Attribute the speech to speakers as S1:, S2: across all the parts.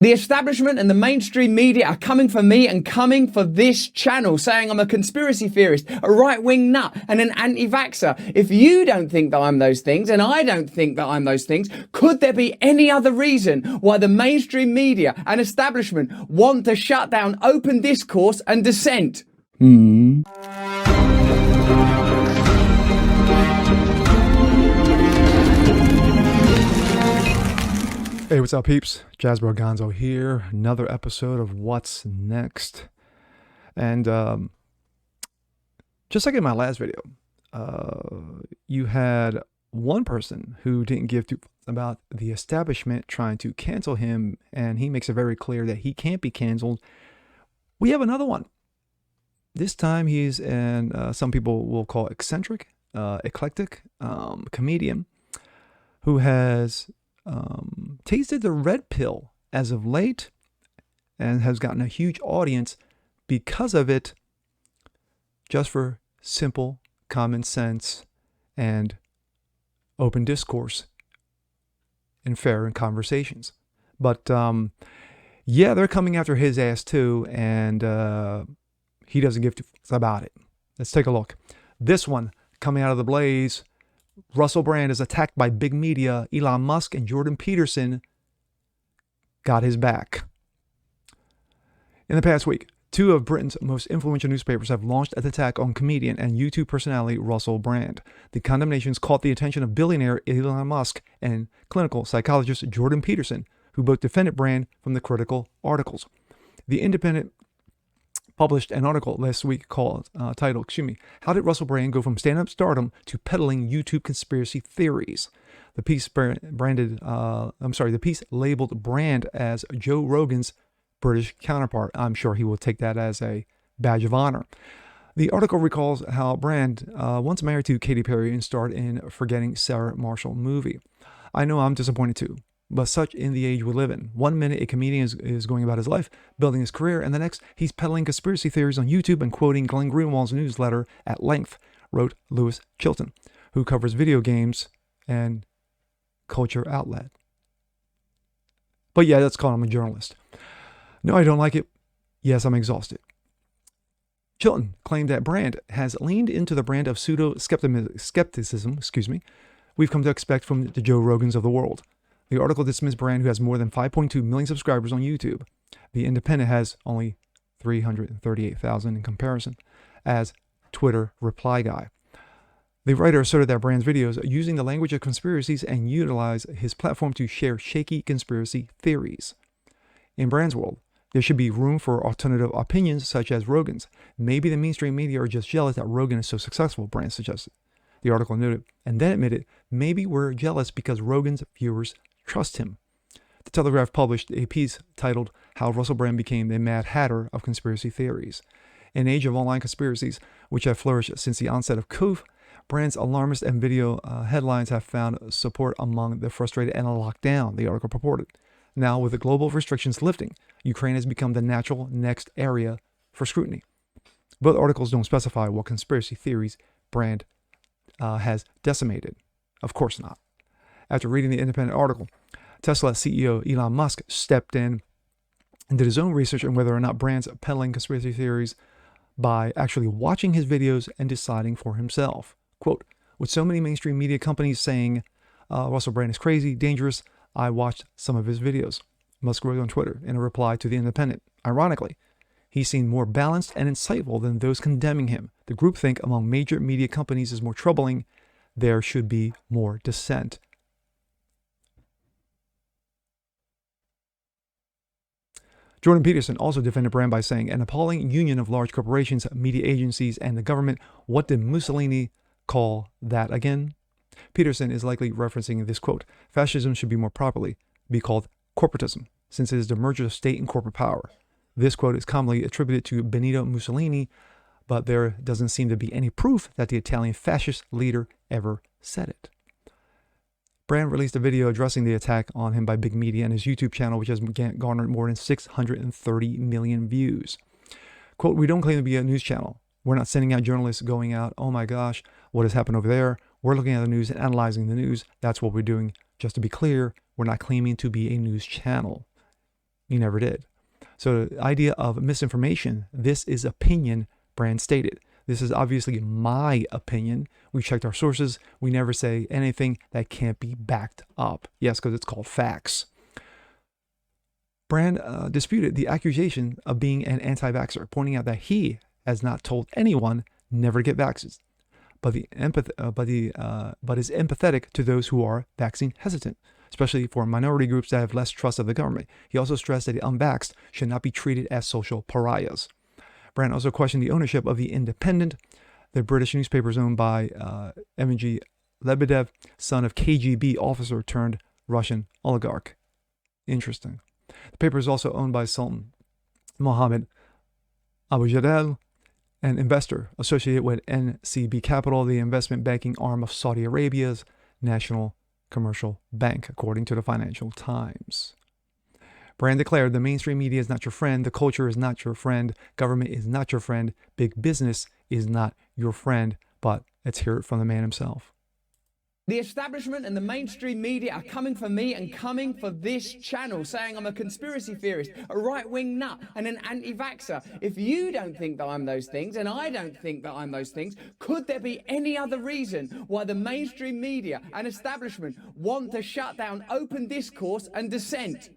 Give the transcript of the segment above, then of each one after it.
S1: The establishment and the mainstream media are coming for me and coming for this channel, saying I'm a conspiracy theorist, a right-wing nut, and an anti-vaxxer. If you don't think that I'm those things, and I don't think that I'm those things, could there be any other reason why the mainstream media and establishment want to shut down open discourse and dissent?
S2: Hey, what's up, peeps? Jazzbro Gonzo here. Another episode of What's Next. And just like in my last video, you had one person who didn't give two about the establishment trying to cancel him, and he makes it very clear that he can't be canceled. We have another one. This time he's an some people will call eccentric, eclectic comedian who has tasted the red pill as of late and has gotten a huge audience because of it, just for simple common sense and open discourse and fair in conversations. But yeah, they're coming after his ass too, and he doesn't give two fucks about it. Let's take a look. This one coming out of the blaze. Russell Brand is attacked by big media. Elon Musk and Jordan Peterson got his back. In the past week, two of Britain's most influential newspapers have launched an attack on comedian and YouTube personality Russell Brand. The condemnations caught the attention of billionaire Elon Musk and clinical psychologist Jordan Peterson, who both defended Brand from the critical articles. The Independent published an article last week titled, How Did Russell Brand Go From Stand-Up Stardom to Peddling YouTube Conspiracy Theories? The piece the piece labeled Brand as Joe Rogan's British counterpart. I'm sure he will take that as a badge of honor. The article recalls how Brand, once married to Katy Perry and starred in Forgetting Sarah Marshall movie. I know I'm disappointed too. But such in the age we live in. 1 minute, a comedian is going about his life, building his career, and the next, he's peddling conspiracy theories on YouTube and quoting Glenn Greenwald's newsletter at length, wrote Lewis Chilton, who covers video games and culture outlet. But yeah, let's call him a journalist. No, I don't like it. Yes, I'm exhausted. Chilton claimed that Brand has leaned into the brand of pseudo-skepticism, we've come to expect from the Joe Rogans of the world. The article dismissed Brand, who has more than 5.2 million subscribers on YouTube. The Independent has only 338,000 in comparison, as Twitter reply guy. The writer asserted that Brand's videos using the language of conspiracies and utilize his platform to share shaky conspiracy theories. In Brand's world, there should be room for alternative opinions such as Rogan's. Maybe the mainstream media are just jealous that Rogan is so successful, Brand suggested. The article noted, and then admitted, maybe we're jealous because Rogan's viewers trust him. The Telegraph published a piece titled How Russell Brand Became the Mad Hatter of Conspiracy Theories. In an age of online conspiracies, which have flourished since the onset of COVID, Brand's alarmist and video headlines have found support among the frustrated and locked down, the article purported. Now, with the global restrictions lifting, Ukraine has become the natural next area for scrutiny. Both articles don't specify what conspiracy theories Brand has decimated. Of course not. After reading the Independent article, Tesla CEO Elon Musk stepped in and did his own research on whether or not Brand's peddling conspiracy theories by actually watching his videos and deciding for himself. Quote, with so many mainstream media companies saying Russell Brand is crazy, dangerous, I watched some of his videos, Musk wrote on Twitter in a reply to the Independent. Ironically, he seemed more balanced and insightful than those condemning him. The groupthink among major media companies is more troubling. There should be more dissent. Jordan Peterson also defended Brand by saying, an appalling union of large corporations, media agencies, and the government. What did Mussolini call that again? Peterson is likely referencing this quote, fascism should be more properly be called corporatism, since it is the merger of state and corporate power. This quote is commonly attributed to Benito Mussolini, but there doesn't seem to be any proof that the Italian fascist leader ever said it. Brand released a video addressing the attack on him by big media and his YouTube channel, which has garnered more than 630 million views. Quote, we don't claim to be a news channel. We're not sending out journalists going out, oh my gosh, what has happened over there? We're looking at the news and analyzing the news. That's what we're doing. Just to be clear, we're not claiming to be a news channel. He never did. So the idea of misinformation, this is opinion, Brand stated. This is obviously my opinion. We checked our sources. We never say anything that can't be backed up. Yes, because it's called facts. Brand disputed the accusation of being an anti-vaxxer, pointing out that he has not told anyone never to get vaccines, but is empathetic to those who are vaccine hesitant, especially for minority groups that have less trust of the government. He also stressed that the unvaxxed should not be treated as social pariahs. Brand also questioned the ownership of The Independent. The British newspaper is owned by Evgeny Lebedev, son of KGB officer turned Russian oligarch. Interesting. The paper is also owned by Sultan Mohammed Abujadel, an investor associated with NCB Capital, the investment banking arm of Saudi Arabia's National Commercial Bank, according to the Financial Times. Brand declared, the mainstream media is not your friend, the culture is not your friend, government is not your friend, big business is not your friend, but let's hear it from the man himself.
S1: The establishment and the mainstream media are coming for me and coming for this channel, saying I'm a conspiracy theorist, a right-wing nut, and an anti-vaxxer. If you don't think that I'm those things, and I don't think that I'm those things, could there be any other reason why the mainstream media and establishment want to shut down open discourse and dissent?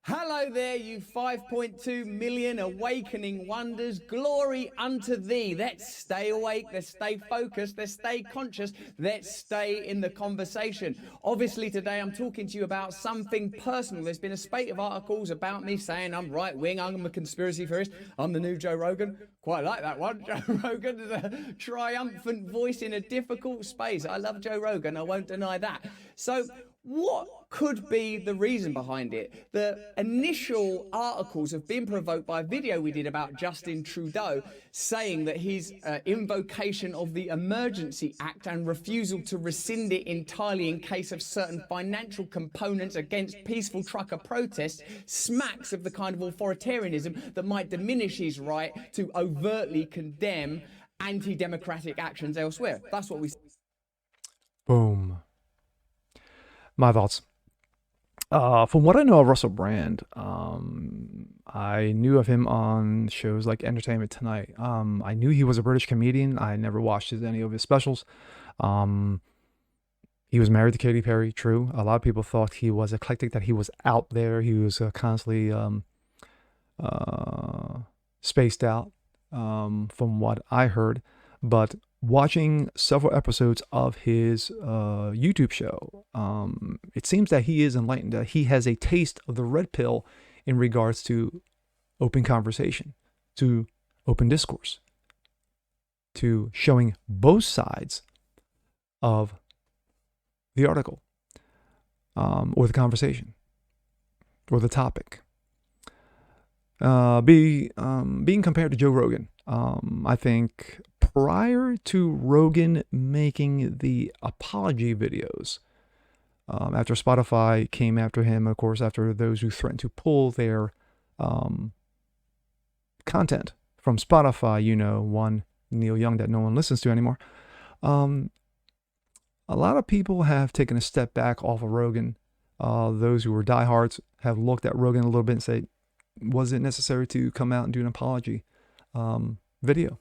S1: Hello there, you 5.2 million awakening wonders. Glory unto thee. Let's stay awake, let's stay focused, let's stay conscious, let's stay in the conversation. Obviously today I'm talking to you about something personal. There's been a spate of articles about me saying I'm right wing, I'm a conspiracy theorist, I'm the new Joe Rogan. Quite like that one. Joe Rogan is a triumphant voice in a difficult space. I love Joe Rogan, I won't deny that. So what could be the reason behind it? The initial articles have been provoked by a video we did about Justin Trudeau saying that his invocation of the Emergency Act and refusal to rescind it entirely in case of certain financial components against peaceful trucker protests smacks of the kind of authoritarianism that might diminish his right to overtly condemn anti-democratic actions elsewhere. That's what we...
S2: Boom. My thoughts. From what I know of Russell Brand, I knew of him on shows like Entertainment Tonight. I knew he was a British comedian. I never watched any of his specials. He was married to Katy Perry, true. A lot of people thought he was eclectic, that he was out there. He was constantly spaced out, from what I heard. But watching several episodes of his YouTube show, it seems that he is enlightened, that he has a taste of the red pill in regards to open conversation, to open discourse, to showing both sides of the article, or the conversation, or the topic. Being compared to Joe Rogan, I think prior to Rogan making the apology videos, after Spotify came after him, of course, after those who threatened to pull their content from Spotify, you know, one Neil Young that no one listens to anymore. A lot of people have taken a step back off of Rogan. Those who were diehards have looked at Rogan a little bit and say, was it necessary to come out and do an apology video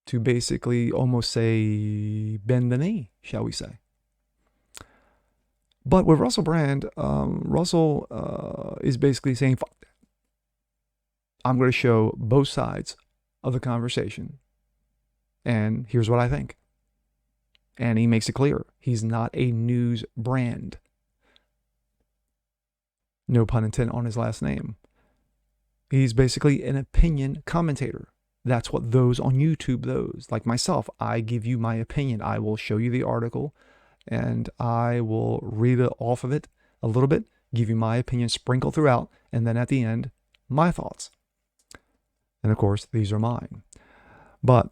S2: to basically almost say bend the knee, shall we say? But with Russell Brand, Russell is basically saying, fuck that. I'm going to show both sides of the conversation, and here's what I think. And he makes it clear he's not a news brand. No pun intended on his last name. He's basically an opinion commentator. That's what those on YouTube, those like myself, I give you my opinion. I will show you the article and I will read it off of it a little bit, give you my opinion sprinkled throughout, and then at the end, my thoughts. And of course, these are mine. But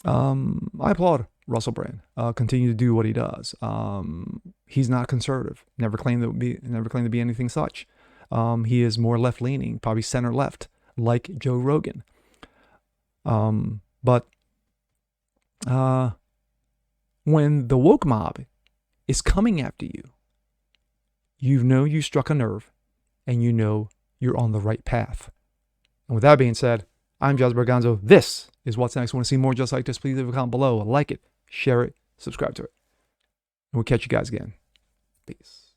S2: I applaud Russell Brand. Continue to do what he does. He's not conservative. Never claimed to be anything such. He is more left-leaning, probably center-left, like Joe Rogan. But when the woke mob is coming after you, you know you struck a nerve, and you know you're on the right path. And with that being said, I'm Jazz Berganzo. This is What's Next. Want to see more just like this? Please leave a comment below. Like it, share it, subscribe to it. And we'll catch you guys again. Peace.